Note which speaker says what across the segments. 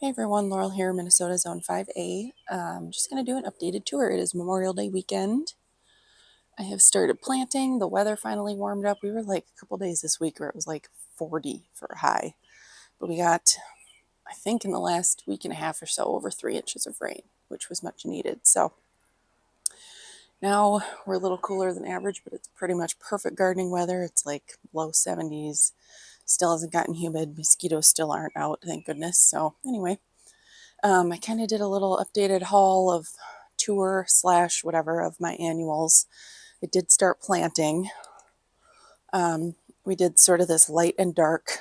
Speaker 1: Hey everyone, Laurel here, Minnesota Zone 5A. I'm just going to do an updated tour. It is Memorial Day weekend. I have started planting. The weather finally warmed up. We were like a couple days this week where it was like 40 for a high. But we got, I think in the last week and a half or so, over 3 inches of rain, which was much needed. So now we're a little cooler than average, but it's pretty much perfect gardening weather. It's like low 70s. Still hasn't gotten humid. Mosquitoes still aren't out, thank goodness. So anyway. I kind of did a little updated haul of tour slash whatever of my annuals. I did start planting. We did sort of this light and dark.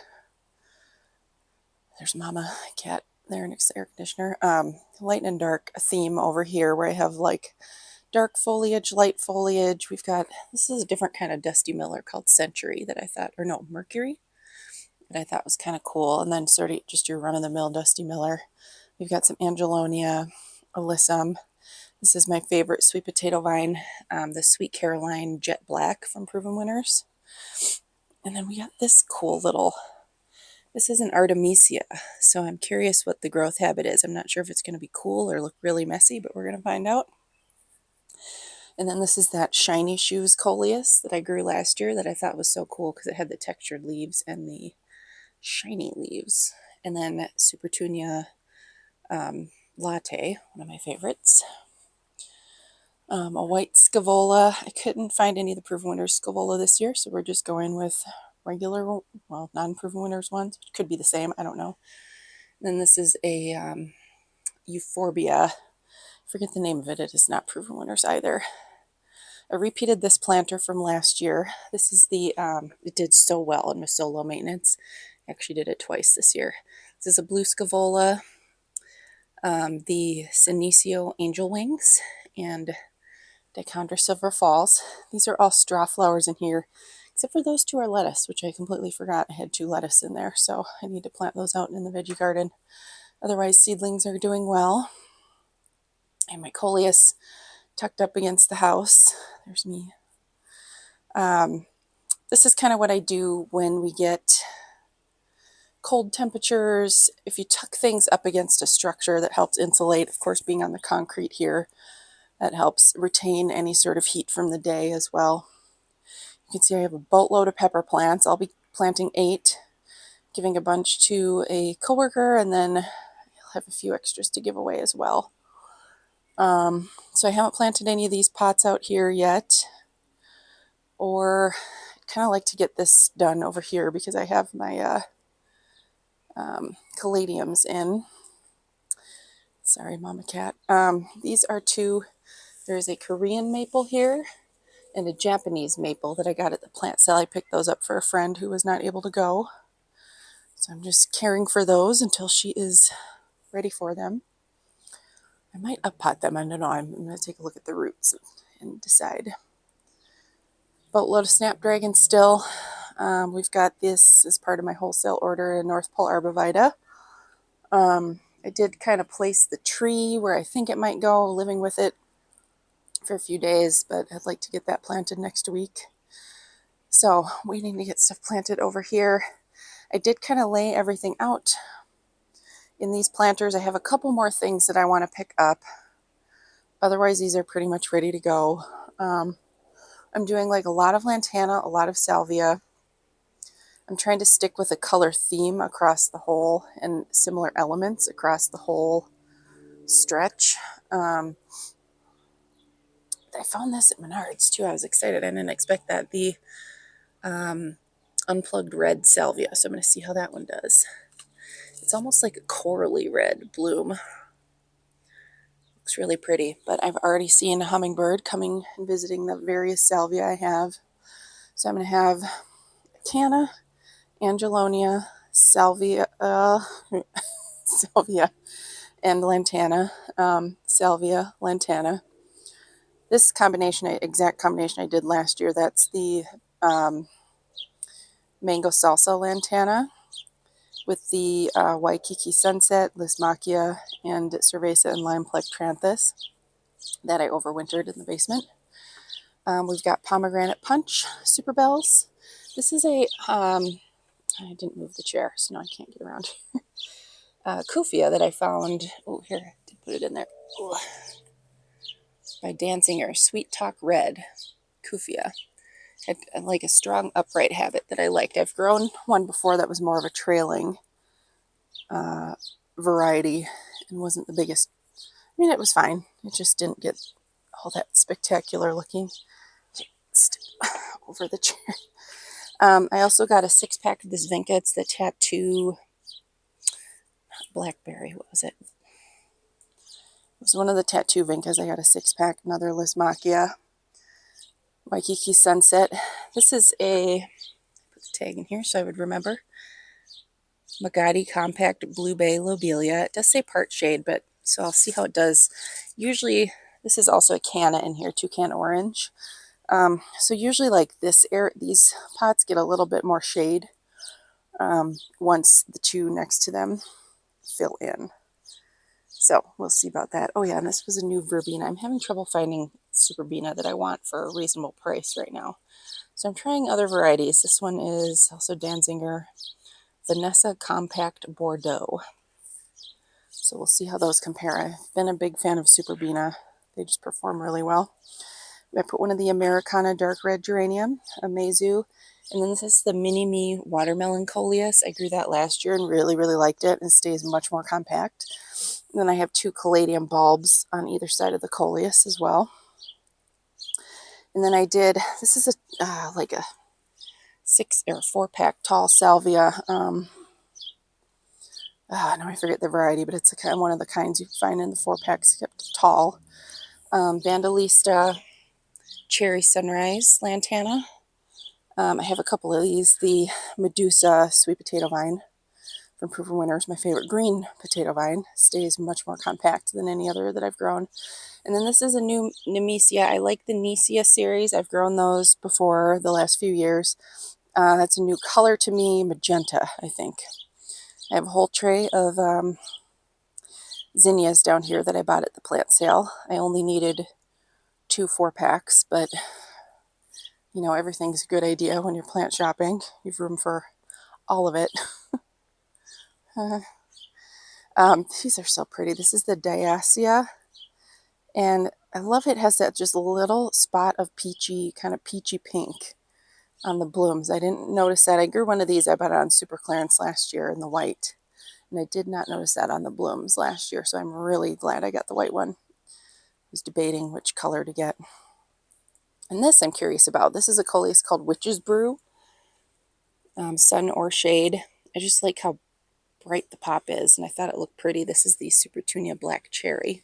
Speaker 1: There's Mama Cat there next to the air conditioner. Light and dark theme over here where I have like dark foliage, light foliage. We've got, this is a different kind of Dusty Miller called Century that I thought, or no, Mercury, that I thought was kind of cool. And then sort of just your run-of-the-mill Dusty Miller. We've got some Angelonia, Alyssum. This is my favorite sweet potato vine, the Sweet Caroline Jet Black from Proven Winners. And then we got this cool little, this is an Artemisia. So I'm curious what the growth habit is. I'm not sure if it's going to be cool or look really messy, but we're going to find out. And then this is that Shiny Shoes Coleus that I grew last year that I thought was so cool because it had the textured leaves and the shiny leaves. And then Supertunia Latte, one of my favorites. A white Scaevola. I couldn't find any of the Proven Winners Scaevola this year, so we're just going with regular, well, non-Proven Winners ones. It could be the same, I don't know. And then this is a Euphorbia. I forget the name of it. It is not Proven Winners either. I repeated this planter from last year. This is the, it did so well and was so low maintenance. I actually did it twice this year. This is a blue Scaevola, the Senecio Angel Wings, and Dichondra Silver Falls. These are all straw flowers in here, except for those two are lettuce, which I completely forgot. I had 2 lettuce in there, so I need to plant those out in the veggie garden. Otherwise, seedlings are doing well. And my coleus tucked up against the house. There's me. This is kind of what I do when we get cold temperatures. If you tuck things up against a structure, that helps insulate. Of course, being on the concrete here, that helps retain any sort of heat from the day as well. You can see I have a boatload of pepper plants. I'll be planting 8, giving a bunch to a coworker, and then I'll have a few extras to give away as well. So I haven't planted any of these pots out here yet, or kind of like to get this done over here because I have my caladiums in. Sorry, Mama Cat. These are 2. There's a Korean maple here and a Japanese maple that I got at the plant sale. I picked those up for a friend who was not able to go. So I'm just caring for those until she is ready for them. I might up-pot them. I don't know. I'm going to take a look at the roots and decide. Boatload of snapdragon still. We've got this as part of my wholesale order in North Pole Arborvitae. I did kind of place the tree where I think it might go, living with it for a few days, but I'd like to get that planted next week. So waiting to get stuff planted over here. I did kind of lay everything out in these planters. I have a couple more things that I want to pick up. Otherwise, these are pretty much ready to go. I'm doing like a lot of lantana, a lot of salvia. I'm trying to stick with a color theme across the whole and similar elements across the whole stretch. I found this at Menards too. I was excited. I didn't expect that. The unplugged red salvia. So I'm going to see how that one does. It's almost like a corally red bloom. Looks really pretty, but I've already seen a hummingbird coming and visiting the various salvia I have. So I'm going to have Canna, Angelonia, salvia, salvia, and lantana. Salvia, lantana. This combination, exact combination I did last year, that's the mango salsa lantana with the Waikiki Sunset, Lismachia, and Cerveza and Lime Plectranthus that I overwintered in the basement. We've got Pomegranate Punch, Super Bells. This is a, I didn't move the chair, so now I can't get around. Kufia that I found. Oh, here, I did put it in there. Ooh. By Danzinger, Sweet Talk Red, Kufia. Had like a strong upright habit that I liked. I've grown one before that was more of a trailing variety and wasn't the biggest. I mean, it was fine. It just didn't get all that spectacular looking. Over the chair. I also got a 6-pack of this Vinca. It's the Tattoo Blackberry. What was it? It was one of the Tattoo Vincas. I got a 6-pack. Another Lismachia Waikiki Sunset. This is a, put the tag in here so I would remember, Magadi Compact Blue Bay Lobelia. It does say part shade, but so I'll see how it does. Usually, this is also a canna in here, Toucan Orange. So usually like these pots get a little bit more shade once the two next to them fill in. So we'll see about that. Oh yeah, and this was a new verbena. I'm having trouble finding superbena that I want for a reasonable price right now. So I'm trying other varieties. This one is also Danzinger Vanessa Compact Bordeaux. So we'll see how those compare. I've been a big fan of superbena. They just perform really well. I put one of the Americana Dark Red Geranium, Amazu. And then this is the Mini Me Watermelon Coleus. I grew that last year and really, really liked it. And it stays much more compact. And then I have 2 caladium bulbs on either side of the coleus as well. And then I did, this is a like a 6 or 4-pack tall salvia. Now I forget the variety, but it's one of the kinds you find in the 4-packs, kept tall. Vandalista Cherry Sunrise Lantana. I have a couple of these. The Medusa Sweet Potato Vine from Proven Winner is my favorite green potato vine. Stays much more compact than any other that I've grown. And then this is a new Nemesia. I like the Nemesia series. I've grown those before the last few years. That's a new color to me, magenta, I think. I have a whole tray of zinnias down here that I bought at the plant sale. I only needed 2 4-packs, but you know, everything's a good idea when you're plant shopping. You have room for all of it. These are so pretty. This is the Diasia, and I love it. It has that just little spot of peachy, kind of peachy pink on the blooms. I didn't notice that. I grew one of these. I bought it on super clearance last year in the white, and I did not notice that on the blooms last year, so I'm really glad I got the white one. I was debating which color to get. And this I'm curious about. This is a coleus called Witch's Brew, sun or shade. I just like how bright the pop is, and I thought it looked pretty. This is the Supertunia Black Cherry.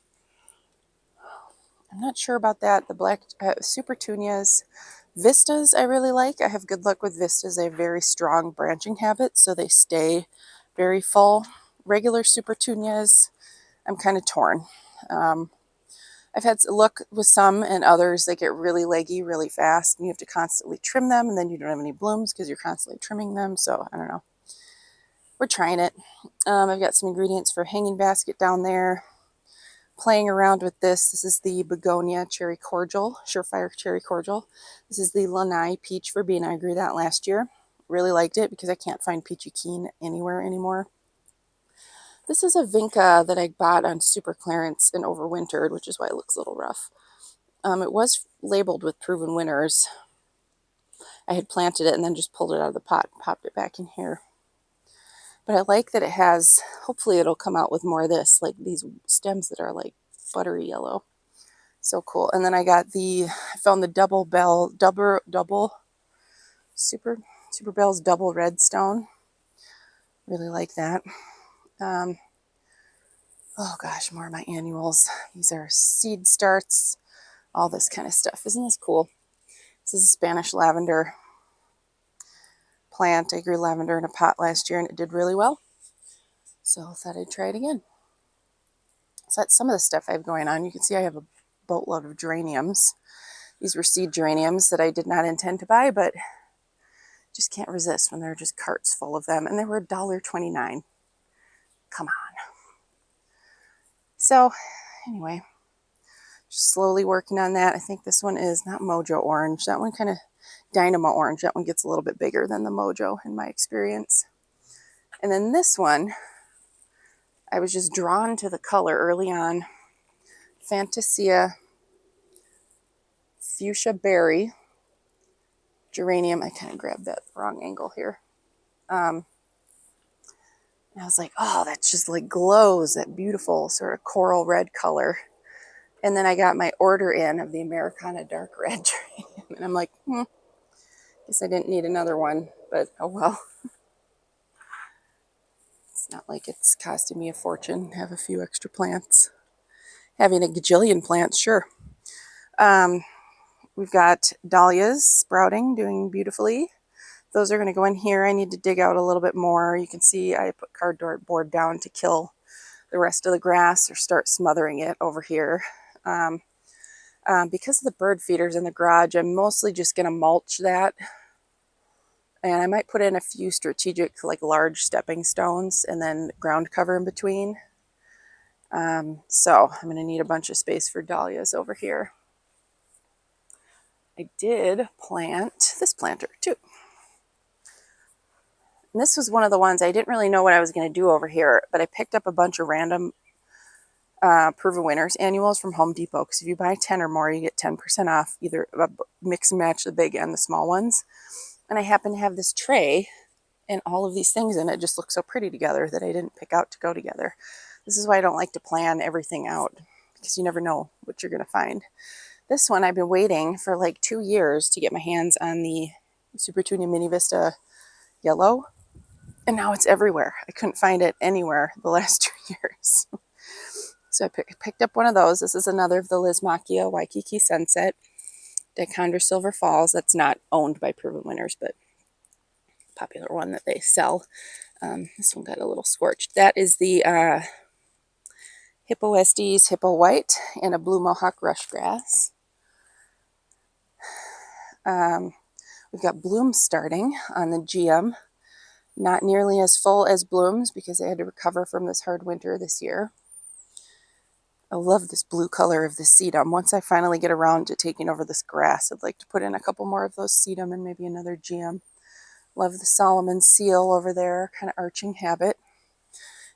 Speaker 1: I'm not sure about that. The black Supertunias, Vistas I really like. I have good luck with Vistas. They have very strong branching habits, so they stay very full. Regular Supertunias, I'm kind of torn. I've had luck with some, and others they get really leggy really fast, and you have to constantly trim them, and then you don't have any blooms because you're constantly trimming them. So I don't know. We're trying it. I've got some ingredients for a hanging basket down there. Playing around with this. This is the Begonia Cherry Cordial, Surefire Cherry Cordial. This is the Lanai Peach Verbena. I grew that last year. Really liked it because I can't find Peachy Keen anywhere anymore. This is a Vinca that I bought on super clearance and overwintered, which is why it looks a little rough. It was labeled with Proven Winners. I had planted it and then just pulled it out of the pot and popped it back in here. But I like that it has, hopefully it'll come out with more of this, like these stems that are like buttery yellow. So cool. And then I found the Double Super Bell's Double Redstone. Really like that. Oh gosh, more of my annuals. These are seed starts, all this kind of stuff. Isn't this cool? This is a Spanish lavender plant. I grew lavender in a pot last year and it did really well. So I thought I'd try it again. So that's some of the stuff I have going on. You can see I have a boatload of geraniums. These were seed geraniums that I did not intend to buy, but just can't resist when there are just carts full of them. And they were $1.29. Come on. So anyway, just slowly working on that. I think this one is not Mojo Orange. That one kind of Dynamo Orange. That one gets a little bit bigger than the Mojo in my experience. And then this one, I was just drawn to the color early on. Fantasia Fuchsia Berry Geranium. I kind of grabbed that wrong angle here. And I was like, oh, that just like glows, that beautiful sort of coral red color. And then I got my order in of the Americana Dark Red Geranium. And I'm like, guess I didn't need another one, but oh well. It's not like it's costing me a fortune to have a few extra plants. Having a gajillion plants, sure. We've got dahlias sprouting, doing beautifully. Those are going to go in here. I need to dig out a little bit more. You can see I put cardboard down to kill the rest of the grass or start smothering it over here. Because of the bird feeders in the garage, I'm mostly just going to mulch that. And I might put in a few strategic, like large stepping stones and then ground cover in between. So I'm going to need a bunch of space for dahlias over here. I did plant this planter too. And this was one of the ones I didn't really know what I was going to do over here, but I picked up a bunch of random Proven Winners annuals from Home Depot, because if you buy 10 or more, you get 10% off, either mix and match the big and the small ones. And I happen to have this tray and all of these things in it just look so pretty together that I didn't pick out to go together. This is why I don't like to plan everything out, because you never know what you're going to find. This one I've been waiting for like 2 years to get my hands on the Super Tunia Mini Vista Yellow, and now it's everywhere. I couldn't find it anywhere the last 2 years. So I picked up one of those. This is another of the Liz Macchia Waikiki Sunset Dichondra Silver Falls. That's not owned by Proven Winners, but popular one that they sell. This one got a little scorched. That is the Hippo Estes Hippo White and a Blue Mohawk Rush Grass. We've got blooms starting on the GM. Not nearly as full as blooms because they had to recover from this hard winter this year. I love this blue color of the sedum. Once I finally get around to taking over this grass, I'd like to put in a couple more of those sedum and maybe another GM. Love the Solomon seal over there, kind of arching habit.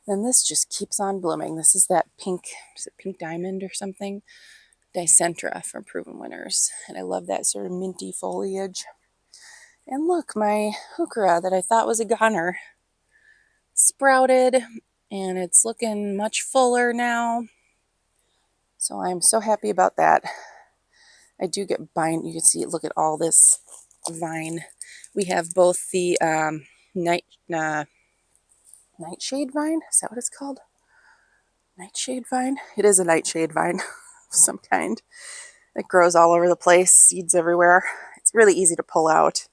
Speaker 1: And this just keeps on blooming. This is that pink, is it pink diamond or something? Dicentra from Proven Winners. And I love that sort of minty foliage. And look, my heuchera that I thought was a goner sprouted, and it's looking much fuller now. So I'm so happy about that. I do get vine. You can see, look at all this vine. We have both the nightshade vine. Is that what it's called? Nightshade vine? It is a nightshade vine of some kind. It grows all over the place, seeds everywhere. It's really easy to pull out.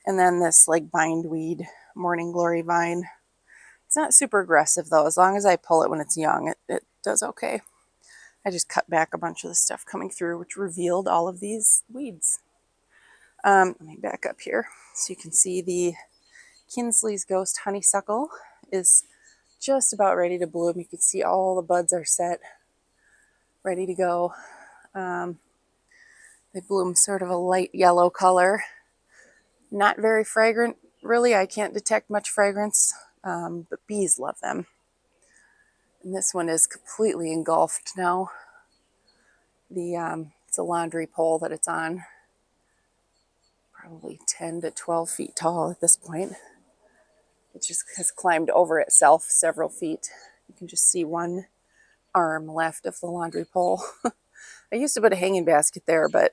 Speaker 1: And then this like bindweed morning glory vine. It's not super aggressive though. As long as I pull it when it's young, it does okay. I just cut back a bunch of the stuff coming through, which revealed all of these weeds. Let me back up here so you can see the Kinsley's Ghost Honeysuckle is just about ready to bloom. You can see all the buds are set, ready to go. They bloom sort of a light yellow color. Not very fragrant, really. I can't detect much fragrance, but bees love them. And this one is completely engulfed now. It's a laundry pole that it's on. Probably 10 to 12 feet tall at this point. It just has climbed over itself several feet. You can just see one arm left of the laundry pole. I used to put a hanging basket there, but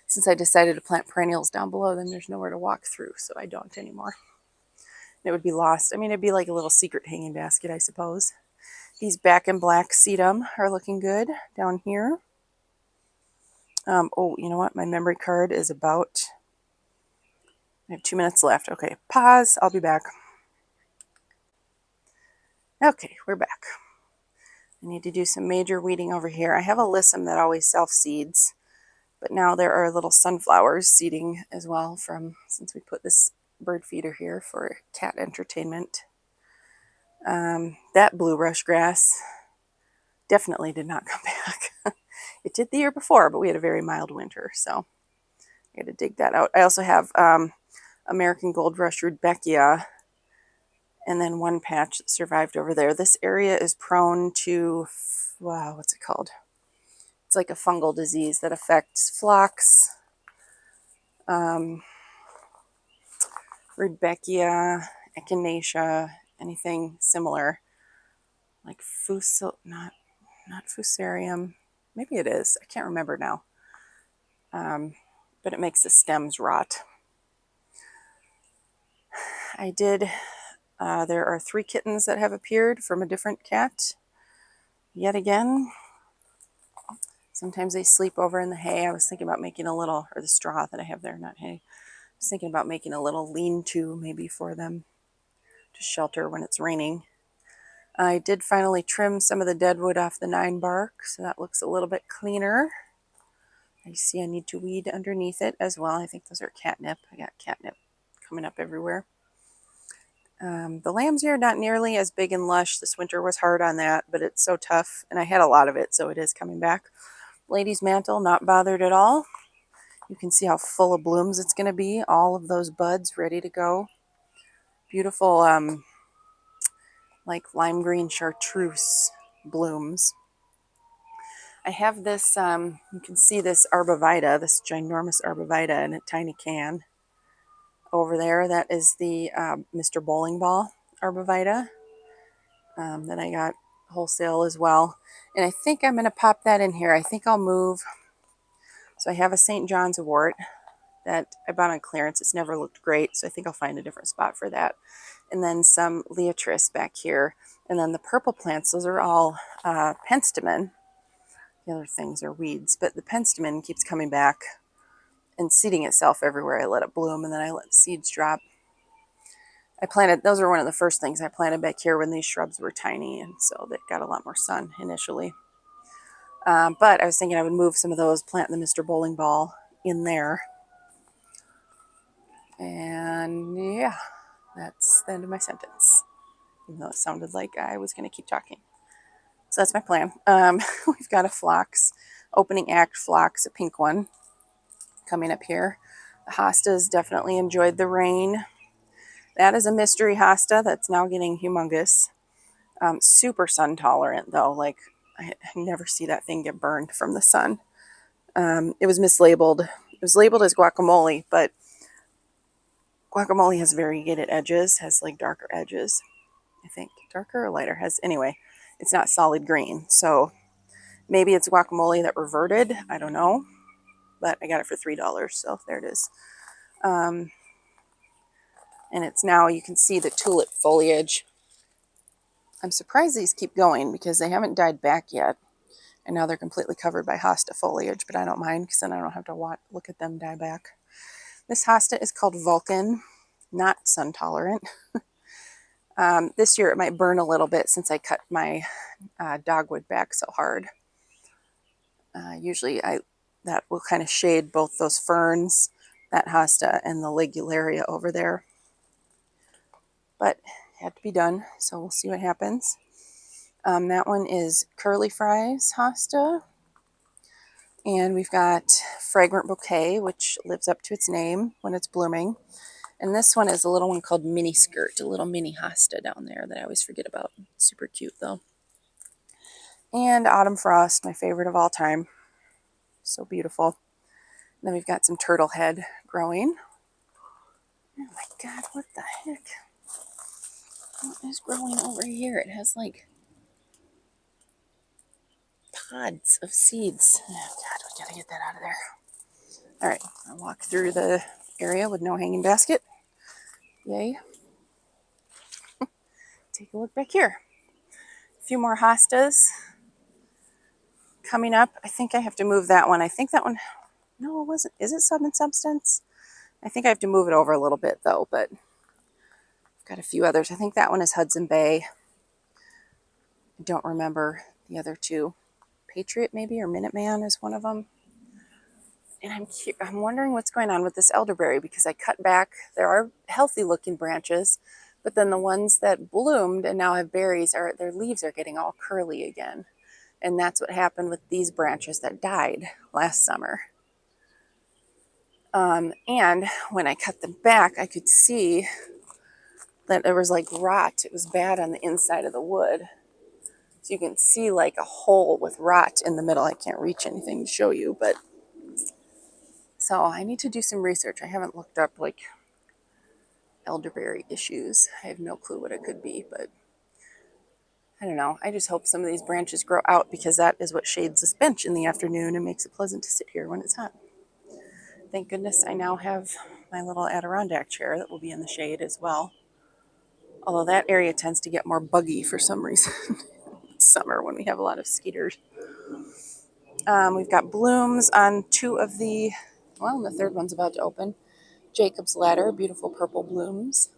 Speaker 1: since I decided to plant perennials down below, then there's nowhere to walk through, so I don't anymore. It would be lost. I mean, it'd be like a little secret hanging basket, I suppose. These back and black sedum are looking good down here. Oh, you know what? My memory card is about... I have 2 minutes left. Okay, pause. I'll be back. Okay, we're back. I need to do some major weeding over here. I have a Lissum that always self-seeds, but now there are little sunflowers seeding as well since we put this bird feeder here for cat entertainment. That blue rush grass definitely did not come back. It did the year before, but we had a very mild winter, so I got to dig that out. I also have American Gold Rush Rudbeckia and then one patch that survived over there. This area is prone to, wow, what's it called? It's like a fungal disease that affects phlox, Rudbeckia, Echinacea, anything similar, like not Fusarium. Maybe it is. I can't remember now. But it makes the stems rot. I did, there are 3 kittens that have appeared from a different cat. Yet again, sometimes they sleep over in the hay. I was thinking about making a little, or the straw that I have there, not hay. I was thinking about making a little lean-to maybe for them to shelter when it's raining. I did finally trim some of the dead wood off the 9 bark, so that looks a little bit cleaner. I see I need to weed underneath it as well. I think those are catnip. I got catnip coming up everywhere. The lamb's ear, not nearly as big and lush. This winter was hard on that, but it's so tough, and I had a lot of it, so it is coming back. Lady's mantle, not bothered at all. You can see how full of blooms it's going to be. All of those buds ready to go. Beautiful, like lime green chartreuse blooms. I have this, you can see this arbovita, this ginormous arbovita in a tiny can over there. That is the Mr. Bowling Ball arbovita that I got wholesale as well. And I think I'm going to pop that in here. I think I'll move. So I have a St. John's wort that I bought on clearance. It's never looked great, so I think I'll find a different spot for that. And then some Leotris back here. And then the purple plants, those are all penstemon. The other things are weeds, but the penstemon keeps coming back and seeding itself everywhere. I let it bloom, and then I let the seeds drop. I planted, those are one of the first things I planted back here when these shrubs were tiny, and so they got a lot more sun initially. But I was thinking I would move some of those, plant the Mr. Bowling Ball in there. And yeah, that's the end of my sentence, even though it sounded like I was going to keep talking. So that's my plan. We've got a phlox, opening act phlox, a pink one, coming up here. The hostas definitely enjoyed the rain. That is a mystery hosta that's now getting humongous. Super sun tolerant though. Like I never see that thing get burned from the sun. It was mislabeled. It was labeled as guacamole, but guacamole has variegated edges, has like darker edges. I think darker or lighter has, anyway, it's not solid green. So maybe it's guacamole that reverted. I don't know, but I got it for $3. So there it is. And it's now, you can see the tulip foliage. I'm surprised these keep going because they haven't died back yet. And now they're completely covered by hosta foliage, but I don't mind because then I don't have to look at them die back. This hosta is called Vulcan, not sun tolerant. This year it might burn a little bit since I cut my dogwood back so hard. Usually that will kind of shade both those ferns, that hosta, and the ligularia over there. But it had to be done, so we'll see what happens. That one is Curly Fries hosta. And we've got Fragrant Bouquet, which lives up to its name when it's blooming. And this one is a little one called Mini Skirt, a little mini hosta down there that I always forget about. Super cute though. And Autumn Frost, my favorite of all time. So beautiful. And then we've got some Turtle Head growing. Oh my God, what the heck? What is growing over here? It has like pods of seeds. Oh God, we gotta get that out of there. All right, I'll walk through the area with no hanging basket. Yay. Take a look back here. A few more hostas coming up. I think I have to move that one. I think that one, no, it wasn't. Is it Southern Substance? I think I have to move it over a little bit though, but I've got a few others. I think that one is Hudson Bay. I don't remember the other two. Patriot maybe, or Minuteman is one of them. And I'm wondering what's going on with this elderberry because I cut back. There are healthy looking branches, but then the ones that bloomed and now have berries, their leaves are getting all curly again. And that's what happened with these branches that died last summer. And when I cut them back, I could see that there was like rot. It was bad on the inside of the wood. So you can see like a hole with rot in the middle. I can't reach anything to show you, but so I need to do some research. I haven't looked up like elderberry issues. I have no clue what it could be, but I don't know. I just hope some of these branches grow out because that is what shades this bench in the afternoon and makes it pleasant to sit here when it's hot. Thank goodness I now have my little Adirondack chair that will be in the shade as well. Although that area tends to get more buggy for some reason summer when we have a lot of skeeters. We've got blooms on two of the, well, the third one's about to open. Jacob's Ladder, beautiful purple blooms.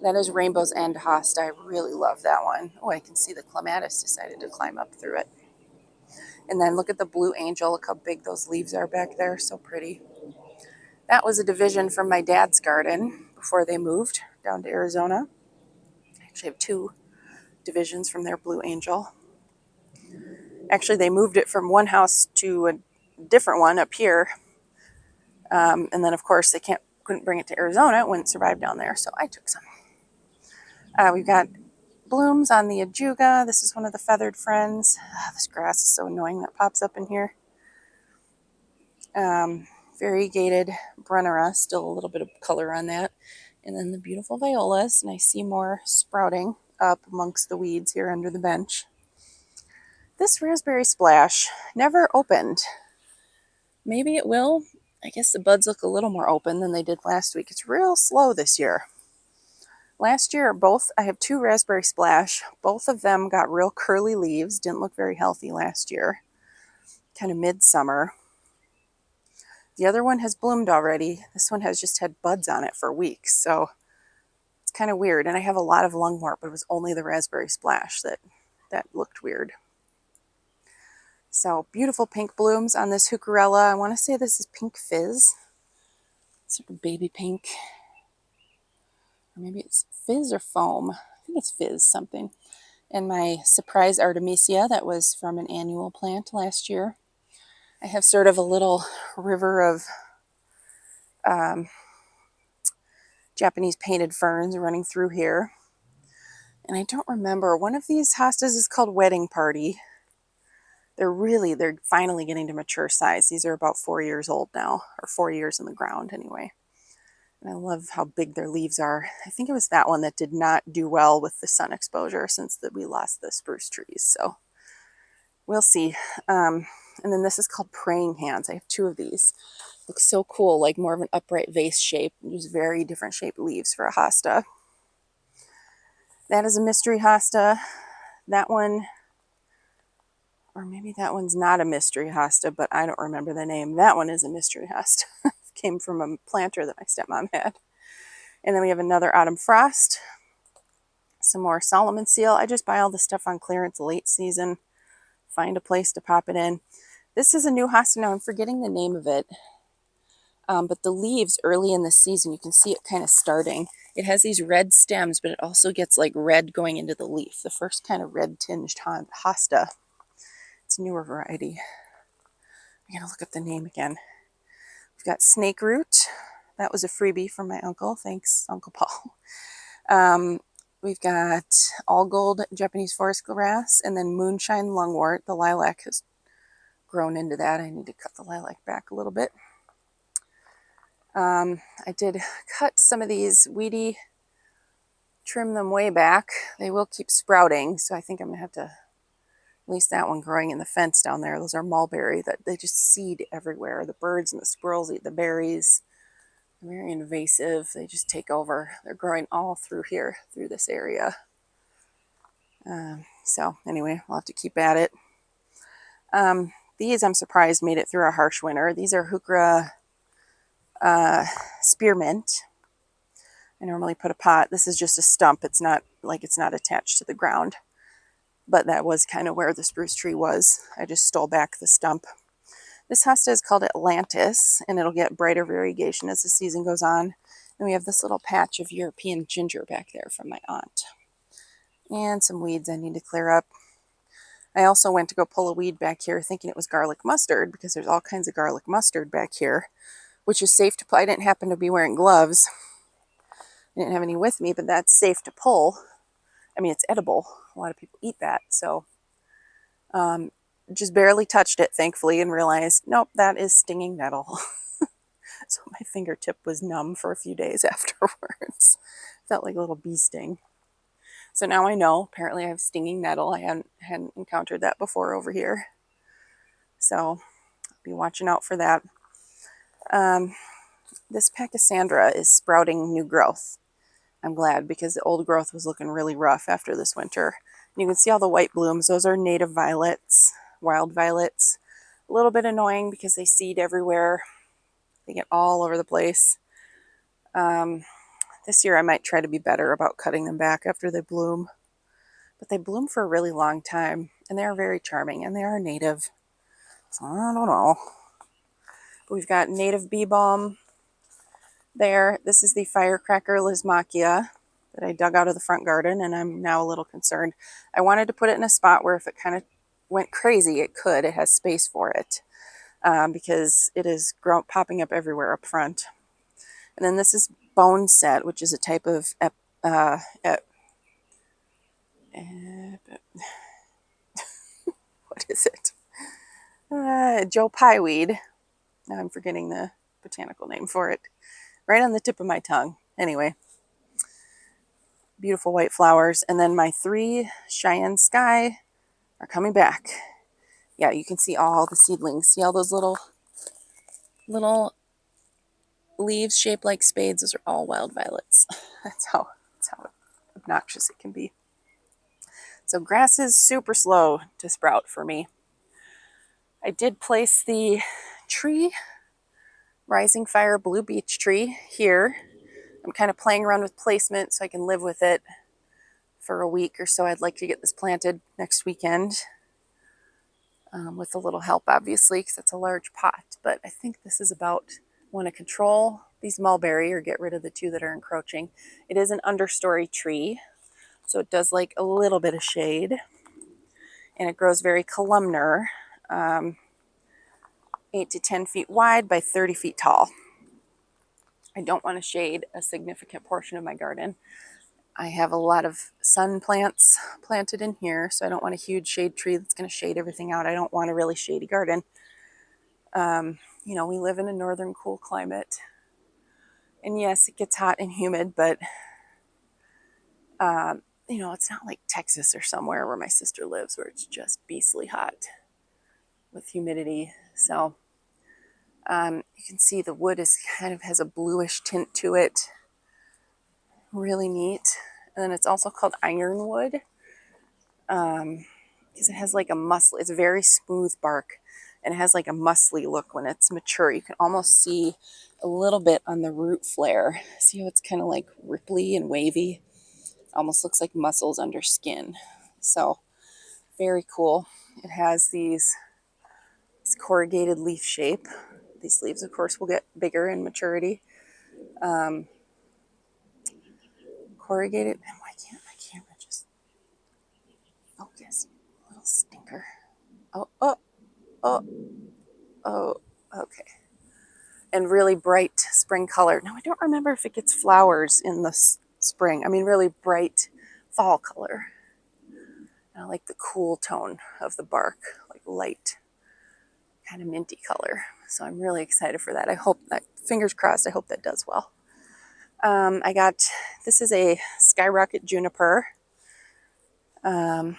Speaker 1: That is Rainbow's End Hosta. I really love that one. Oh, I can see the clematis decided to climb up through it. And then look at the blue angel. Look how big those leaves are back there. So pretty. That was a division from my dad's garden before they moved down to Arizona. I actually have two divisions from their blue angel. Actually, they moved it from one house to a different one up here. And then, of course, they couldn't bring it to Arizona. It wouldn't survive down there, so I took some. We've got blooms on the ajuga. This is one of the feathered friends. This grass is so annoying that pops up in here. Variegated Brennera, still a little bit of color on that. And then the beautiful violas, and I see more sprouting up amongst the weeds here under the bench. This raspberry splash never opened. Maybe it will. I guess the buds look a little more open than they did last week. It's real slow this year. Last year, I have two raspberry splash. Both of them got real curly leaves. Didn't look very healthy last year. Kind of midsummer. The other one has bloomed already. This one has just had buds on it for weeks. So it's kind of weird. And I have a lot of lungwort, but it was only the raspberry splash that looked weird. So beautiful pink blooms on this heucherella. I want to say this is Pink Fizz. Sort of baby pink. Or maybe it's Fizz or Foam. I think it's Fizz something. And my surprise Artemisia that was from an annual plant last year. I have sort of a little river of Japanese painted ferns running through here. And I don't remember. One of these hostas is called Wedding Party. They're finally getting to mature size. These are about 4 years old now, or 4 years in the ground anyway. And I love how big their leaves are. I think it was that one that did not do well with the sun exposure since we lost the spruce trees. So we'll see. And then this is called Praying Hands. I have two of these. Looks so cool, like more of an upright vase shape. Use very different shaped leaves for a hosta. That is a mystery hosta. That one, or maybe that one's not a mystery hosta, but I don't remember the name. That one is a mystery hosta. Came from a planter that my stepmom had. And then we have another Autumn Frost. Some more Solomon Seal. I just buy all the stuff on clearance late season. Find a place to pop it in. This is a new hosta now. I'm forgetting the name of it. But the leaves early in the season, you can see it kind of starting. It has these red stems, but it also gets like red going into the leaf. The first kind of red tinged hosta. It's a newer variety. I gotta look up the name again. We've got Snake Root. That was a freebie from my uncle. Thanks, Uncle Paul. We've got All Gold Japanese Forest Grass, and then Moonshine Lungwort. The lilac has grown into that. I need to cut the lilac back a little bit. I did cut some of these weedy, trim them way back. They will keep sprouting, so I think I'm going to have to, at least that one growing in the fence down there. Those are mulberry that they just seed everywhere. The birds and the squirrels eat the berries. They're very invasive. They just take over. They're growing all through here, through this area. So anyway, we'll have to keep at it. These, I'm surprised, made it through a harsh winter. These are Heuchera spearmint. I normally put a pot. This is just a stump. It's not attached to the ground. But that was kind of where the spruce tree was. I just stole back the stump. This hosta is called Atlantis, and it'll get brighter variegation as the season goes on. And we have this little patch of European ginger back there from my aunt. And some weeds I need to clear up. I also went to go pull a weed back here thinking it was garlic mustard, because there's all kinds of garlic mustard back here, which is safe to pull. I didn't happen to be wearing gloves. I didn't have any with me, but that's safe to pull. I mean, it's edible. A lot of people eat that. So just barely touched it, thankfully, and realized, nope, that is stinging nettle. So my fingertip was numb for a few days afterwards. Felt like a little bee sting. So now I know, apparently I have stinging nettle. I hadn't encountered that before over here. So I'll be watching out for that. This Pachysandra is sprouting new growth. I'm glad, because the old growth was looking really rough after this winter. You can see all the white blooms. Those are native violets, wild violets. A little bit annoying because they seed everywhere. They get all over the place. This year I might try to be better about cutting them back after they bloom. But they bloom for a really long time, and they are very charming, and they are native. So I don't know. But we've got native bee balm there. This is the firecracker Lysmachia that I dug out of the front garden, and I'm now a little concerned. I wanted to put it in a spot where if it kind of went crazy, it could. It has space for it because it is popping up everywhere up front. And then this is bone set, which is a type of what is it? Joe Pyeweed. Now I'm forgetting the botanical name for it. Right on the tip of my tongue. Anyway, beautiful white flowers. And then my 3 Cheyenne Sky are coming back. Yeah, you can see all the seedlings. See all those little leaves shaped like spades? Those are all wild violets. That's how obnoxious it can be. So grass is super slow to sprout for me. I did place the tree, Rising Fire Blue Beech tree here. I'm kind of playing around with placement so I can live with it for a week or so. I'd like to get this planted next weekend with a little help, obviously, because it's a large pot. But I think this is about, want to control these mulberry or get rid of the 2 that are encroaching. It is an understory tree, so it does like a little bit of shade. And it grows very columnar, 8 to 10 feet wide by 30 feet tall. I don't want to shade a significant portion of my garden. I have a lot of sun plants planted in here, so I don't want a huge shade tree that's going to shade everything out. I don't want a really shady garden. You know, we live in a northern cool climate. And yes, it gets hot and humid, but, you know, it's not like Texas or somewhere where my sister lives where it's just beastly hot with humidity. So you can see the wood is kind of has a bluish tint to it. Really neat. And then it's also called ironwood because it has like a muscle. It's a very smooth bark, and it has like a muscly look when it's mature. You can almost see a little bit on the root flare. See how it's kind of like ripply and wavy? Almost looks like muscles under skin. So very cool. It has this corrugated leaf shape. These leaves, of course, will get bigger in maturity. Corrugated. Why can't my camera just focus? Little stinker. Oh, okay. And really bright spring color. Now, I don't remember if it gets flowers in the spring. I mean, really bright fall color. I like the cool tone of the bark, like light, kind of minty color. So I'm really excited for that. I hope that, fingers crossed, I hope that does well. This is a skyrocket juniper. I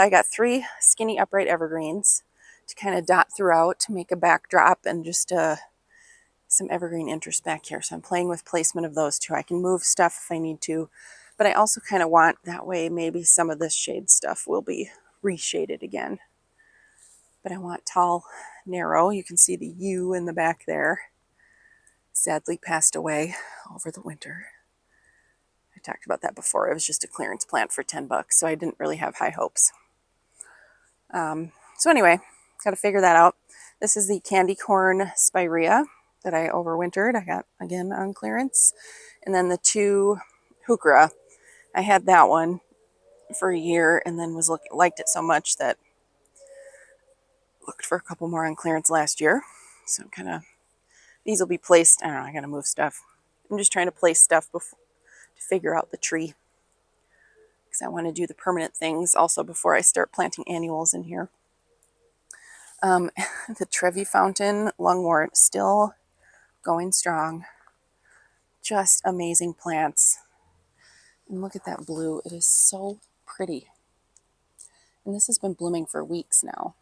Speaker 1: got 3 skinny upright evergreens to kind of dot throughout to make a backdrop and just some evergreen interest back here. So I'm playing with placement of those 2. I can move stuff if I need to, but I also kind of want, that way maybe some of this shade stuff will be reshaded again. But I want tall, narrow. You can see the U in the back there. Sadly passed away over the winter. I talked about that before. It was just a clearance plant for $10, so I didn't really have high hopes. So anyway, got to figure that out. This is the candy corn spirea that I overwintered. I got, again, on clearance. And then the 2 heuchera. I had that one for a year and then liked it so much that looked for a couple more on clearance last year. So kind of, these will be placed, I don't know, I got to move stuff. I'm just trying to place stuff to figure out the tree, because I want to do the permanent things also before I start planting annuals in here. The Trevi fountain, lungwort, still going strong. Just amazing plants. And look at that blue. It is so pretty. And this has been blooming for weeks now.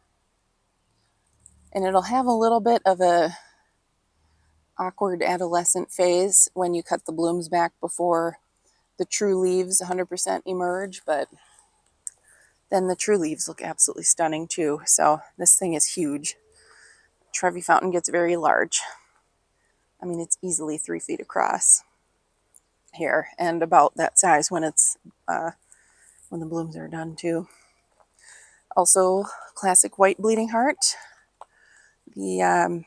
Speaker 1: And it'll have a little bit of a awkward adolescent phase when you cut the blooms back before the true leaves 100% emerge, but then the true leaves look absolutely stunning too. So this thing is huge. Trevi fountain gets very large. I mean, it's easily 3 feet across here, and about that size when it's when the blooms are done too. Also, classic white bleeding heart, the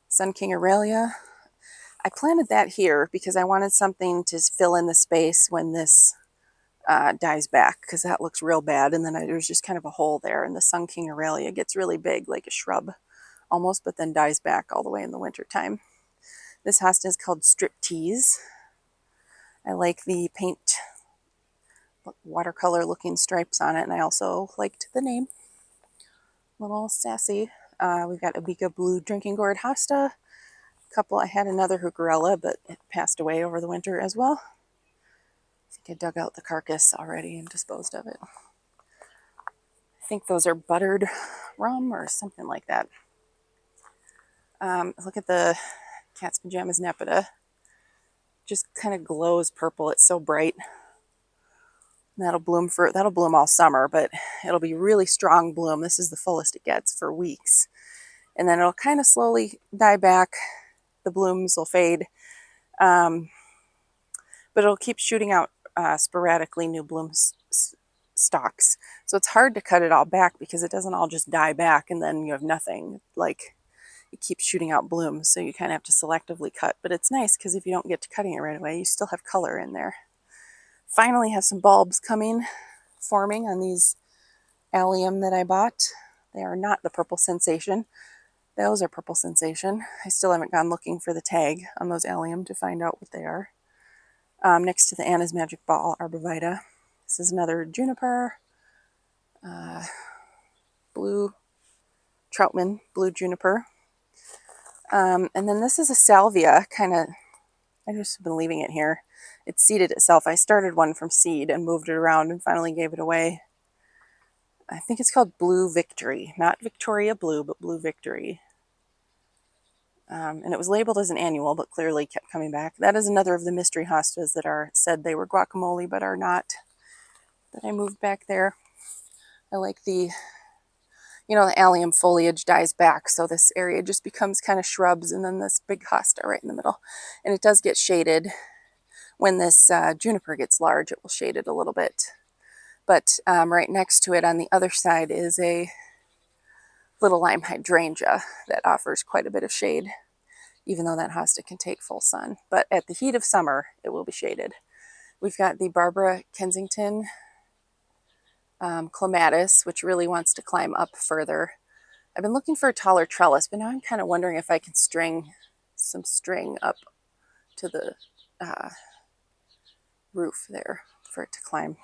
Speaker 1: Sun King Aurelia. I planted that here because I wanted something to fill in the space when this dies back, because that looks real bad. And then there's just kind of a hole there, and the Sun King Aurelia gets really big, like a shrub almost, but then dies back all the way in the winter time. This hosta is called Striptease. I like the paint watercolor looking stripes on it, and I also liked the name. A little sassy. We've got Abika Blue Drinking Gourd hosta. I had another Heucherella, but it passed away over the winter as well. I think I dug out the carcass already and disposed of it. I think those are buttered rum or something like that. Look at the Cat's Pajamas Nepeta. Just kind of glows purple. It's so bright. That'll bloom all summer, but it'll be really strong bloom. This is the fullest it gets for weeks. And then it'll kind of slowly die back. The blooms will fade. But it'll keep shooting out sporadically new blooms stalks. So it's hard to cut it all back because it doesn't all just die back and then you have nothing. Like, it keeps shooting out blooms, so you kind of have to selectively cut. But it's nice because if you don't get to cutting it right away, you still have color in there. Finally have some bulbs forming on these allium that I bought. They are not the Purple Sensation. Those are Purple Sensation. I still haven't gone looking for the tag on those allium to find out what they are. Next to the Anna's Magic Ball Arborvitae. This is another juniper. Blue Troutman, blue juniper. And then this is a salvia, I just been leaving it here. It seeded itself. I started one from seed and moved it around and finally gave it away. I think it's called Blue Victory. Not Victoria Blue, but Blue Victory. And it was labeled as an annual, but clearly kept coming back. That is another of the mystery hostas that said they were guacamole, but are not. That I moved back there. I like the allium foliage dies back, so this area just becomes kind of shrubs, and then this big hosta right in the middle. And it does get shaded. When this juniper gets large, it will shade it a little bit. But right next to it on the other side is a little lime hydrangea that offers quite a bit of shade, even though that hosta can take full sun. But at the heat of summer, it will be shaded. We've got the Barbara Kensington clematis, which really wants to climb up further. I've been looking for a taller trellis, but now I'm kind of wondering if I can string some string up to the roof there for it to climb.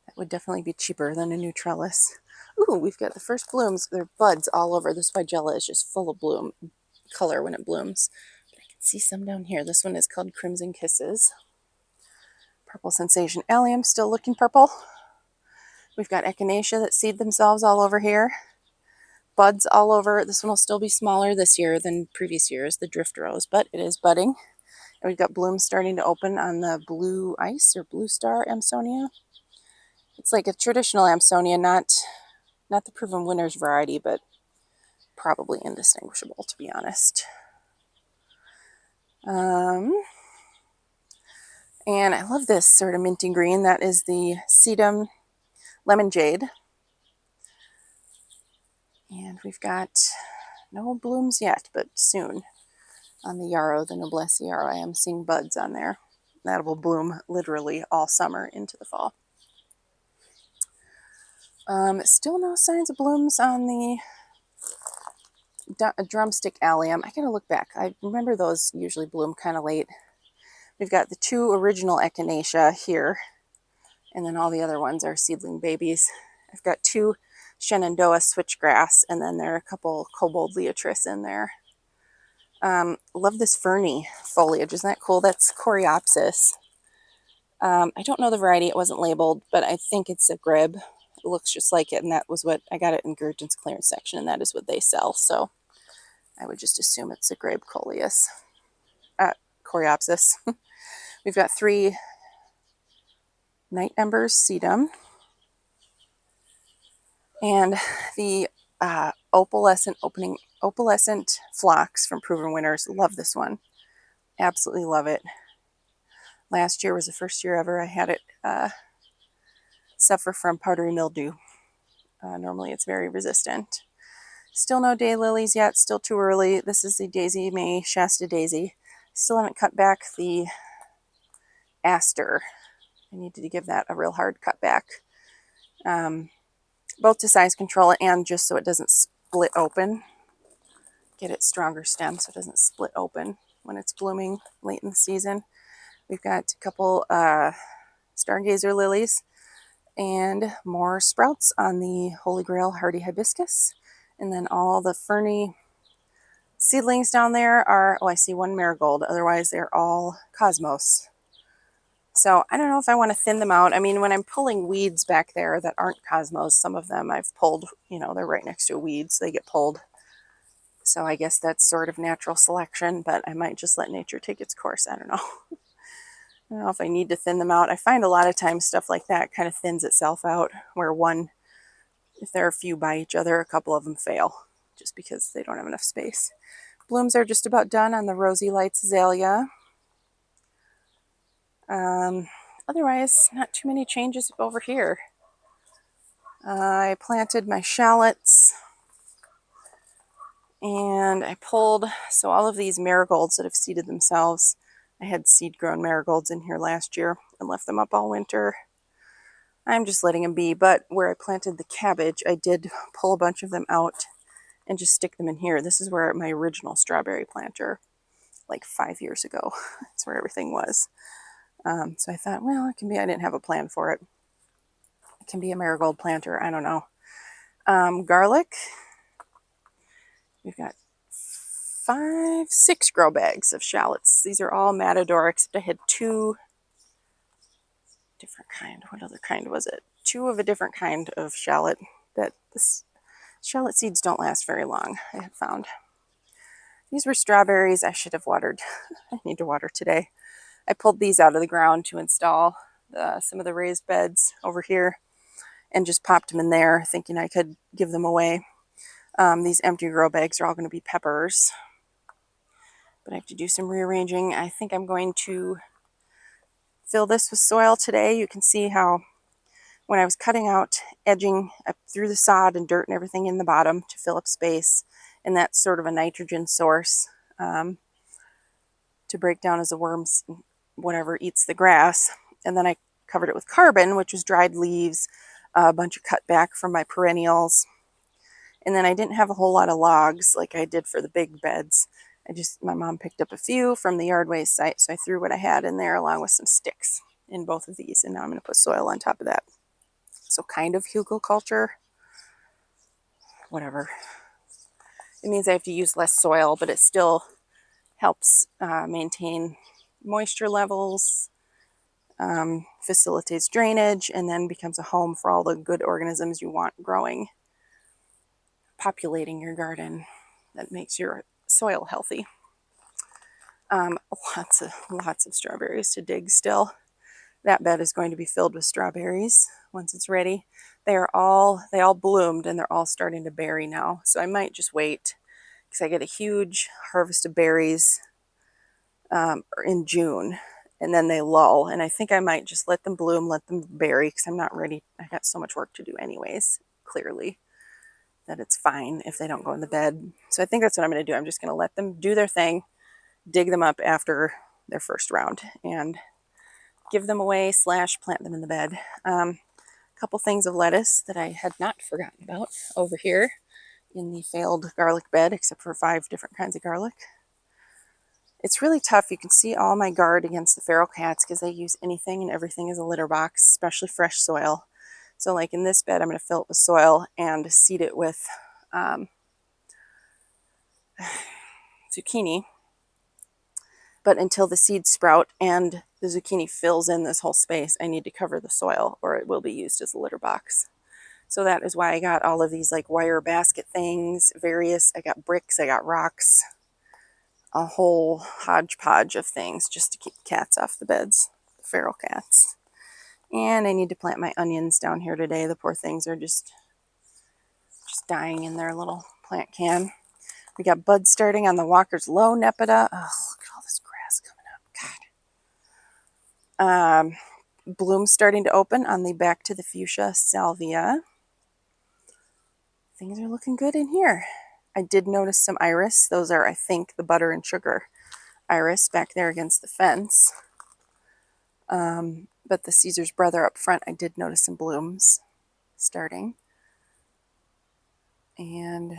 Speaker 1: That would definitely be cheaper than a new trellis. Ooh, we've got the first blooms. There are buds all over. This Weigella is just full of color when it blooms. But I can see some down here. This one is called Crimson Kisses. Purple Sensation allium, still looking purple. We've got echinacea that seed themselves all over here. Buds all over. This one will still be smaller this year than previous years, the drift rose, but it is budding. And we've got blooms starting to open on the blue ice or blue star Amsonia. It's like a traditional Amsonia, not the proven winners variety, but probably indistinguishable, to be honest. And I love this sort of minty green. That is the Sedum Lemon Jade. And we've got no blooms yet, but soon on the yarrow, the Noblesse yarrow. I am seeing buds on there. That will bloom literally all summer into the fall. Still no signs of blooms on the a drumstick allium. I gotta look back. I remember those usually bloom kind of late. We've got the 2 original echinacea here, and then all the other ones are seedling babies. I've got 2 Shenandoah switchgrass, and then there are a couple kobold leotris in there. Love this ferny foliage. Isn't that cool? That's Coreopsis. I don't know the variety. It wasn't labeled, but I think it's a grib. It looks just like it, and that was what I got it in Gurgen's clearance section, and that is what they sell. So I would just assume it's a grib coleus, Coreopsis. We've got 3 night embers sedum, and the opalescent phlox from Proven Winners. Love this one. Absolutely love it. Last year was the first year ever I had it suffer from powdery mildew. Normally it's very resistant. Still no daylilies yet, still too early. This is the Daisy May Shasta Daisy. Still haven't cut back the aster. I need to give that a real hard cut back. Both to size control it and just so it doesn't split open. Get it stronger stem so it doesn't split open when it's blooming late in the season. We've got a couple stargazer lilies and more sprouts on the Holy Grail hardy hibiscus. And then all the ferny seedlings down there are, oh, I see 1 marigold. Otherwise, they're all cosmos. So I don't know if I want to thin them out. I mean, when I'm pulling weeds back there that aren't cosmos, some of them I've pulled, you know, they're right next to a weed, so they get pulled. So I guess that's sort of natural selection, but I might just let nature take its course. I don't know. I don't know if I need to thin them out. I find a lot of times stuff like that kind of thins itself out, where if there are a few by each other, a couple of them fail just because they don't have enough space. Blooms are just about done on the Rosy Lights azalea. Otherwise, not too many changes over here. I planted my shallots, and I pulled, so all of these marigolds that have seeded themselves, I had seed-grown marigolds in here last year and left them up all winter. I'm just letting them be, but where I planted the cabbage, I did pull a bunch of them out and just stick them in here. This is where my original strawberry planter, like 5 years ago, that's where everything was. So I thought, well, it can be, I didn't have a plan for it. It can be a marigold planter, I don't know. Garlic, we've got 6 grow bags of shallots. These are all Matador, except I had 2 different kind. What other kind was it? 2 of a different kind of shallot that this shallot seeds don't last very long, I have found. These were strawberries. I should have watered. I need to water today. I pulled these out of the ground to install some of the raised beds over here and just popped them in there thinking I could give them away. These empty grow bags are all going to be peppers, but I have to do some rearranging. I think I'm going to fill this with soil today. You can see how when I was cutting out edging up through the sod and dirt and everything in the bottom to fill up space, and that's sort of a nitrogen source to break down as the worms, whatever eats the grass. And then I covered it with carbon, which was dried leaves, a bunch of cut back from my perennials. And then I didn't have a whole lot of logs like I did for the big beds. My mom picked up a few from the yard waste site, so I threw what I had in there along with some sticks in both of these, and now I'm going to put soil on top of that. So kind of hugelkultur, whatever. It means I have to use less soil, but it still helps maintain moisture levels, facilitates drainage, and then becomes a home for all the good organisms you want growing, populating your garden. That makes your soil healthy. Lots of strawberries to dig still. That bed is going to be filled with strawberries once it's ready. They all bloomed and they're all starting to berry now. So I might just wait because I get a huge harvest of berries in June, and then they lull. And I think I might just let them bloom, let them berry, because I'm not ready. I got so much work to do anyways, clearly, that it's fine if they don't go in the bed. So I think that's what I'm going to do. I'm just going to let them do their thing, dig them up after their first round, and give them away / plant them in the bed. A couple things of lettuce that I had not forgotten about over here. in the failed garlic bed, except for 5 different kinds of garlic. It's really tough. You can see all my guard against the feral cats because they use anything and everything as a litter box, especially fresh soil. So like in this bed, I'm going to fill it with soil and seed it with zucchini. But until the seeds sprout and the zucchini fills in this whole space, I need to cover the soil or it will be used as a litter box. So that is why I got all of these like wire basket things, I got bricks, I got rocks, a whole hodgepodge of things just to keep the cats off the beds, the feral cats. And I need to plant my onions down here today. The poor things are just dying in their little plant can. We got buds starting on the Walker's Low Nepeta. Oh, look at all this grass coming up. God. Blooms starting to open on the Back to the Fuchsia Salvia. Things are looking good in here. I did notice some iris. Those are, I think, the butter and sugar iris back there against the fence. But the Caesar's brother up front, I did notice some blooms starting. And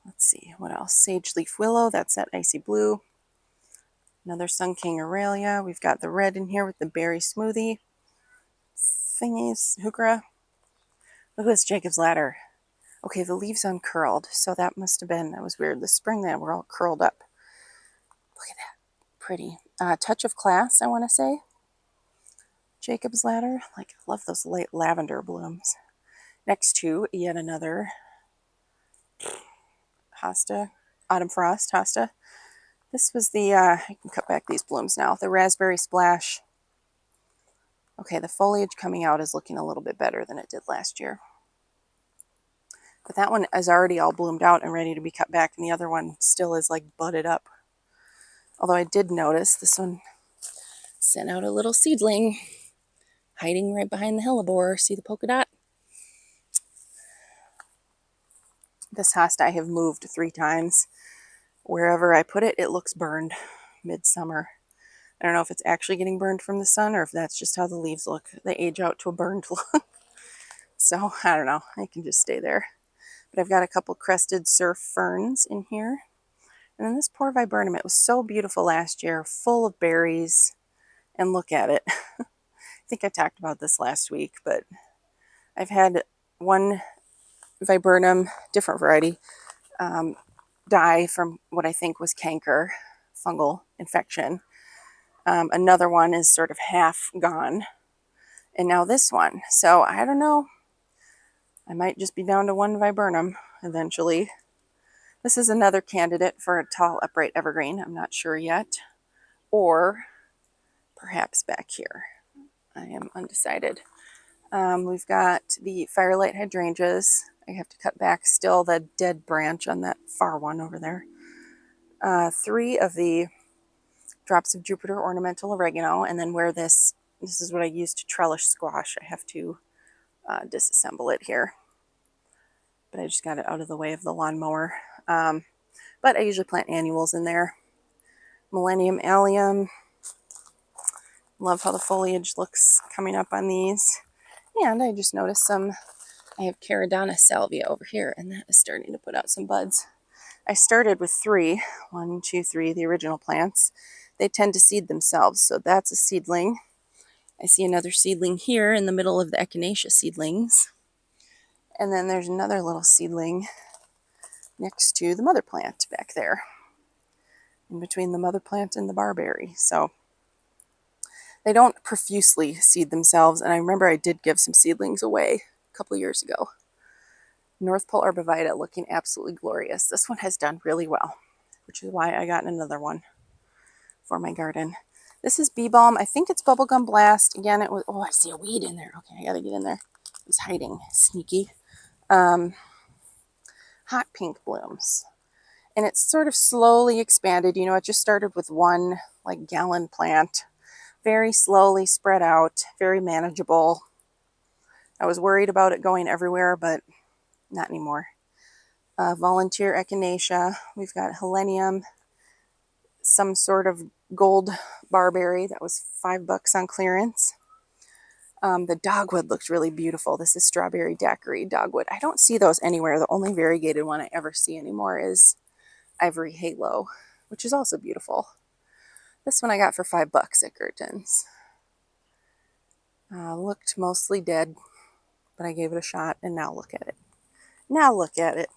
Speaker 1: let's see, what else? Sage leaf willow, that's that icy blue. Another Sun King Aurelia. We've got the red in here with the berry smoothie thingies, heuchera. Look at this Jacob's ladder. Okay, the leaves uncurled, so that must have been, that was weird. This spring they were all curled up. Look at that, pretty. Touch of Class, I want to say. Jacob's ladder, like I love those late lavender blooms. Next to yet another hosta, autumn frost hosta. This was the, I can cut back these blooms now, the raspberry splash. Okay, the foliage coming out is looking a little bit better than it did last year. But that one is already all bloomed out and ready to be cut back, and the other one still is like budded up. Although I did notice this one sent out a little seedling hiding right behind the hellebore. See the polka dot? This hosta I have moved 3 times. Wherever I put it, it looks burned midsummer. I don't know if it's actually getting burned from the sun or if that's just how the leaves look. They age out to a burned look. So I don't know. I can just stay there. But I've got a couple crested surf ferns in here. And then this poor viburnum, it was so beautiful last year, full of berries. And look at it. I think I talked about this last week, but I've had one viburnum, different variety, die from what I think was canker, fungal infection. Another one is sort of half gone. And now this one. So I don't know. I might just be down to one viburnum eventually. This is another candidate for a tall upright evergreen. I'm not sure yet. Or perhaps back here. I am undecided. We've got the firelight hydrangeas. I have to cut back still the dead branch on that far one over there. 3 of the drops of Jupiter ornamental oregano, and then where this is what I use to trellis squash. I have to disassemble it here. But I just got it out of the way of the lawnmower. But I usually plant annuals in there. Millennium allium. Love how the foliage looks coming up on these. And I just noticed I have Caradonna salvia over here, and that is starting to put out some buds. I started with 3, 1, 2, 3, the original plants. They tend to seed themselves, so that's a seedling. I see another seedling here in the middle of the echinacea seedlings. And then there's another little seedling next to the mother plant back there, in between the mother plant and the barberry. So they don't profusely seed themselves, and I remember I did give some seedlings away a couple years ago. North Pole Arborvita looking absolutely glorious. This one has done really well, which is why I got another one for my garden. This is Bee Balm. I think it's Bubblegum Blast. Again, it was, oh, I see a weed in there. Okay, I gotta get in there. It was hiding, sneaky. Hot pink blooms. And it's sort of slowly expanded. You know, it just started with 1 like gallon plant. Very slowly spread out, very manageable. I was worried about it going everywhere, but not anymore. Volunteer echinacea. We've got helenium, some sort of gold barberry that was $5 on clearance. The dogwood looked really beautiful. This is strawberry daiquiri dogwood. I don't see those anywhere. The only variegated one I ever see anymore is ivory halo, which is also beautiful. This one I got for $5 at Gerton's. Looked mostly dead, but I gave it a shot, and now look at it. Now look at it.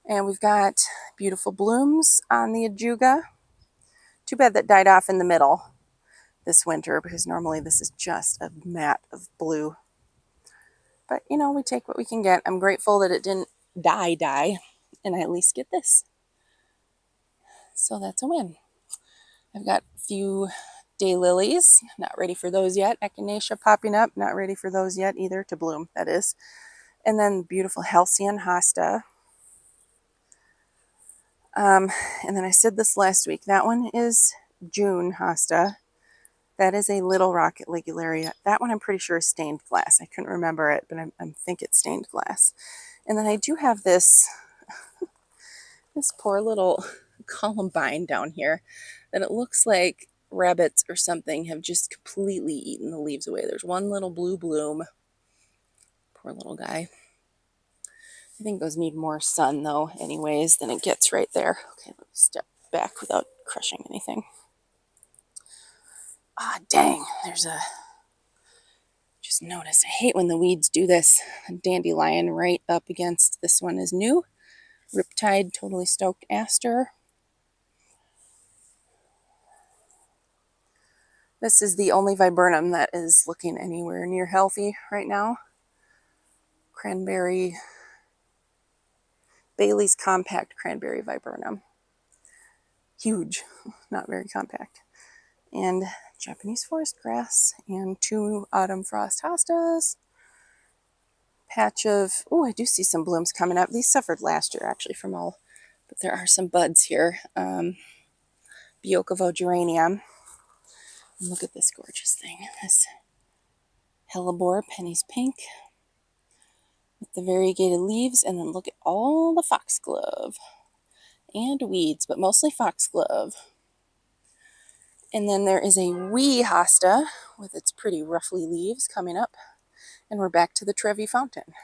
Speaker 1: And we've got beautiful blooms on the ajuga. Too bad that died off in the middle this winter, because normally this is just a mat of blue. But, you know, we take what we can get. I'm grateful that it didn't die, and I at least get this. So that's a win. I've got a few daylilies, not ready for those yet. Echinacea popping up, not ready for those yet either, to bloom, that is. And then beautiful halcyon hosta. And then I said this last week, that one is June hosta. That is a little rocket ligularia. That one I'm pretty sure is stained glass. I couldn't remember it, but I think it's stained glass. And then I do have this poor little columbine down here that it looks like rabbits or something have just completely eaten the leaves away. There's one little blue bloom. Poor little guy. I think those need more sun though anyways than it gets right there. Okay, let me step back without crushing anything. Ah, dang, just noticed, I hate when the weeds do this. A dandelion right up against this one is new. Riptide Totally Stoked Aster. This is the only viburnum that is looking anywhere near healthy right now. Bailey's Compact Cranberry Viburnum. Huge, not very compact. And Japanese forest grass and 2 autumn frost hostas. Patch of, oh, I do see some blooms coming up. These suffered last year actually from all, but there are some buds here. Biokovo geranium. And look at this gorgeous thing. This hellebore pennies pink with the variegated leaves, and then look at all the foxglove and weeds, but mostly foxglove. And then there is a wee hosta with its pretty ruffly leaves coming up, and we're back to the Trevi fountain.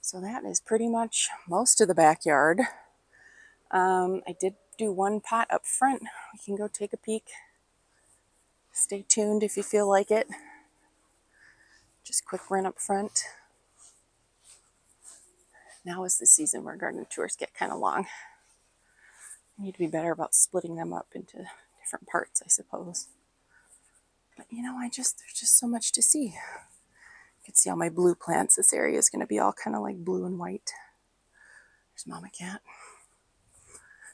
Speaker 1: So that is pretty much most of the backyard. I did do one pot up front. We can go take a peek. Stay tuned if you feel like it. Just quick run up front. Now is the season where garden tours get kind of long. I need to be better about splitting them up into different parts, I suppose. But you know, there's just so much to see. You can see all my blue plants. This area is going to be all kind of like blue and white. There's Mama Cat.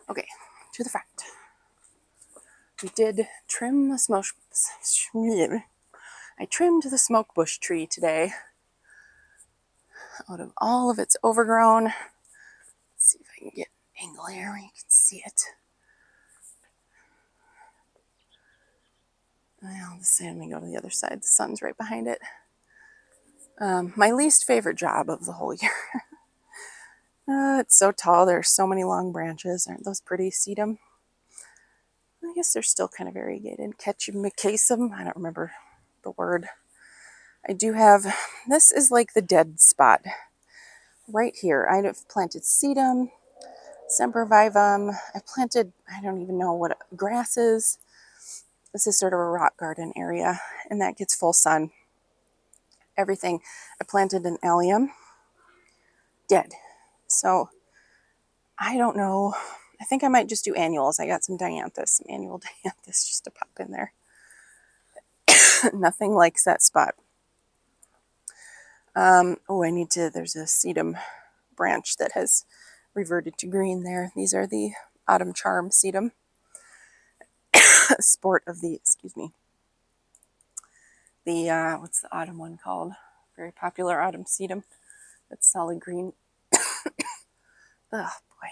Speaker 1: Okay, to the front. We did trim the smoke. I trimmed the smoke bush tree today out of all of its overgrown. Let's see if I can get an angle here where you can see it. Well, let me go to the other side. The sun's right behind it. My least favorite job of the whole year. It's so tall. There's so many long branches. Aren't those pretty? Sedum? I guess they're still kind of variegated. Ketchumicasum. I don't remember the word. I do have, this is like the dead spot right here. I've planted sedum, sempervivum. I planted, I don't even know what grasses. This is sort of a rock garden area, and that gets full sun. Everything. I planted an allium. Dead. So I don't know. I think I might just do annuals. I got some dianthus, some annual dianthus just to pop in there. Nothing likes that spot. There's a sedum branch that has reverted to green there. These are the autumn charm sedum. Sport of the, what's the autumn one called? Very popular autumn sedum. That's solid green. Oh boy.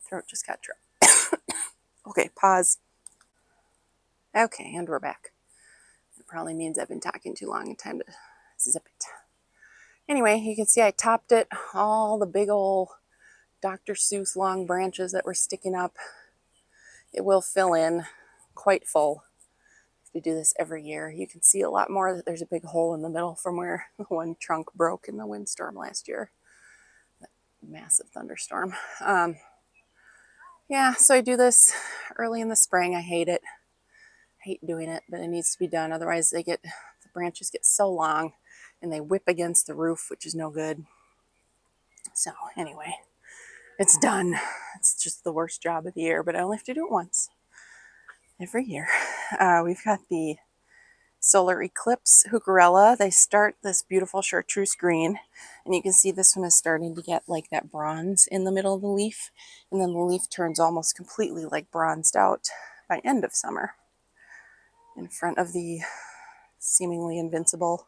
Speaker 1: Throat just got dry. Okay, pause. Okay, and we're back. It probably means I've been talking too long and time to zip it. Anyway, you can see I topped it. All the big old Dr. Seuss long branches that were sticking up. It will fill in quite full. to do this every year. You can see a lot more that there's a big hole in the middle from where one trunk broke in the windstorm last year. That massive thunderstorm. Yeah, so I do this early in the spring. I hate it. I hate doing it, but it needs to be done. Otherwise the branches get so long and they whip against the roof, which is no good. So anyway, it's done. It's just the worst job of the year, but I only have to do it once every year. We've got the solar eclipse heucherella. They start this beautiful chartreuse green, and you can see this one is starting to get like that bronze in the middle of the leaf, and then the leaf turns almost completely like bronzed out by end of summer in front of the seemingly invincible.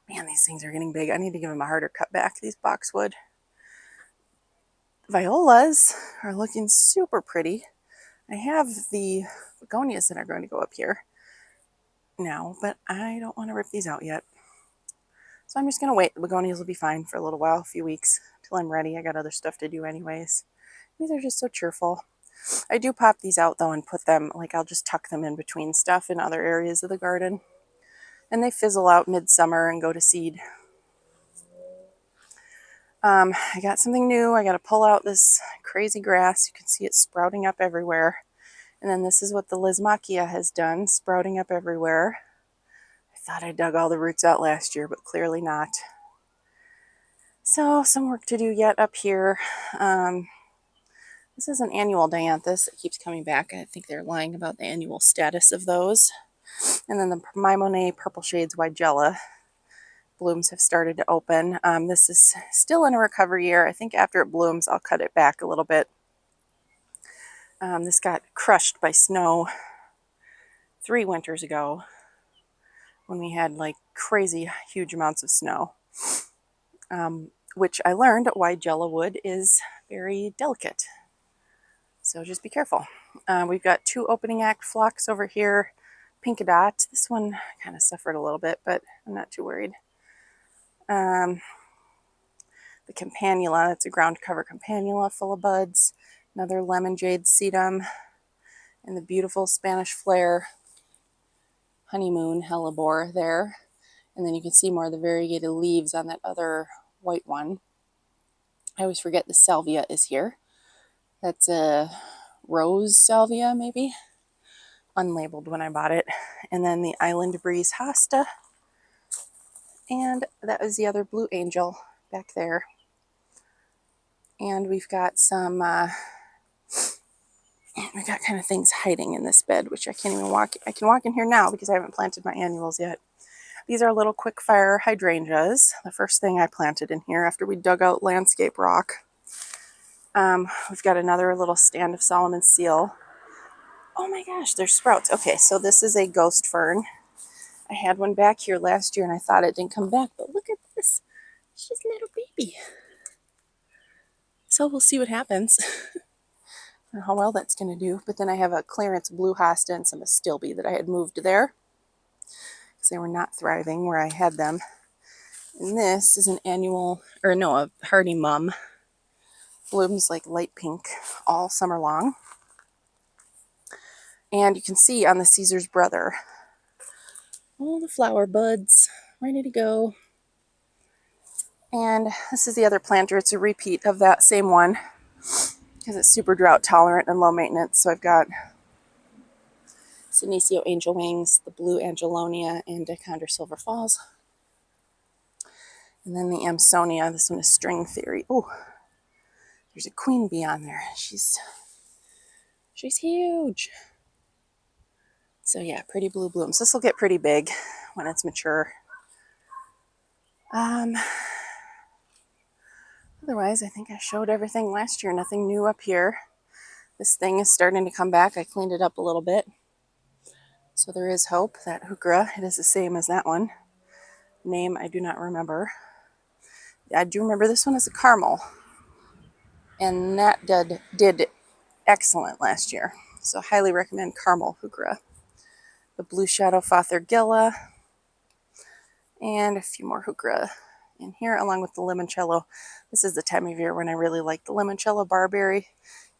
Speaker 1: Man, these things are getting big. I need to give them a harder cut back, these boxwood. Violas are looking super pretty. I have the begonias that are going to go up here now, but I don't want to rip these out yet. So I'm just going to wait. The begonias will be fine for a little while, a few weeks, till I'm ready. I got other stuff to do anyways. These are just so cheerful. I do pop these out though and put them, like I'll just tuck them in between stuff in other areas of the garden. And they fizzle out midsummer and go to seed. I got something new. I got to pull out this crazy grass. You can see it sprouting up everywhere. And then this is what the Lismachia has done, sprouting up everywhere. I thought I dug all the roots out last year, but clearly not. So some work to do yet up here. This is an annual dianthus. It keeps coming back. I think they're lying about the annual status of those. And then the Mimonet Purple Shades Weigela blooms have started to open. This is still in a recovery year. I think after it blooms, I'll cut it back a little bit. This got crushed by snow 3 winters ago when we had like crazy huge amounts of snow, which I learned Weigela wood is very delicate. So just be careful. We've got 2 opening act phlox over here. Pinkadot. This one kind of suffered a little bit, but I'm not too worried. The campanula, that's a ground cover campanula full of buds. Another lemon jade sedum. And the beautiful Spanish flare honeymoon hellebore there. And then you can see more of the variegated leaves on that other white one. I always forget the salvia is here. That's a rose salvia, maybe. Unlabeled when I bought it. And then the Island Breeze hosta. And that was the other blue angel back there. And we've got some, we've got kind of things hiding in this bed, which I can't even walk. I can walk in here now because I haven't planted my annuals yet. These are little quick fire hydrangeas. The first thing I planted in here after we dug out landscape rock. We've got another little stand of Solomon's seal. Oh my gosh, there's sprouts. Okay, so this is a ghost fern. I had one back here last year and I thought it didn't come back, but look at this. It's just a little baby. So we'll see what happens. I don't know how well that's going to do. But then I have a clearance blue hosta and some astilbe that I had moved there because they were not thriving where I had them. And this is an annual, or no, a hardy mum. Blooms like light pink all summer long. And you can see on the Caesar's brother, all the flower buds ready to go. And this is the other planter. It's a repeat of that same one because it's super drought tolerant and low maintenance. So I've got Senecio Angel Wings, the Blue Angelonia, and Dichondra Silver Falls. And then the Amsonia. This one is String Theory. Oh, there's a queen bee on there. She's huge. So yeah, pretty blue blooms. This will get pretty big when it's mature. Otherwise, I think I showed everything last year. Nothing new up here. This thing is starting to come back. I cleaned it up a little bit. So there is hope. That heuchera, it is the same as that one. Name I do not remember. I do remember this one is a caramel. And that did excellent last year. So highly recommend caramel heuchera. The Blue Shadow Fothergilla. And a few more heuchera in here, along with the limoncello. This is the time of year when I really like the limoncello barberry.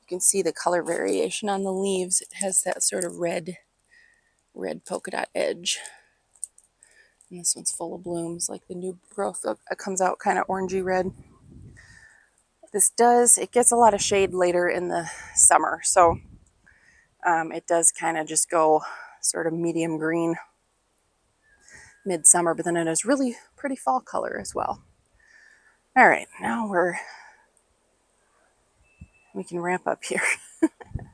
Speaker 1: You can see the color variation on the leaves. It has that sort of red red polka dot edge. And this one's full of blooms, like the new growth. It comes out kind of orangey red. It gets a lot of shade later in the summer, so it does kind of just go sort of medium green midsummer, but then it has really pretty fall color as well. All right, now we can ramp up here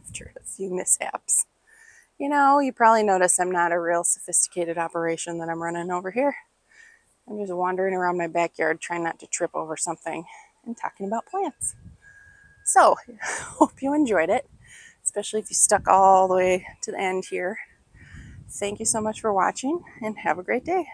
Speaker 1: after a few mishaps. You know, you probably notice I'm not a real sophisticated operation that I'm running over here. I'm just wandering around my backyard trying not to trip over something and talking about plants. So, hope you enjoyed it, especially if you stuck all the way to the end here. Thank you so much for watching and have a great day.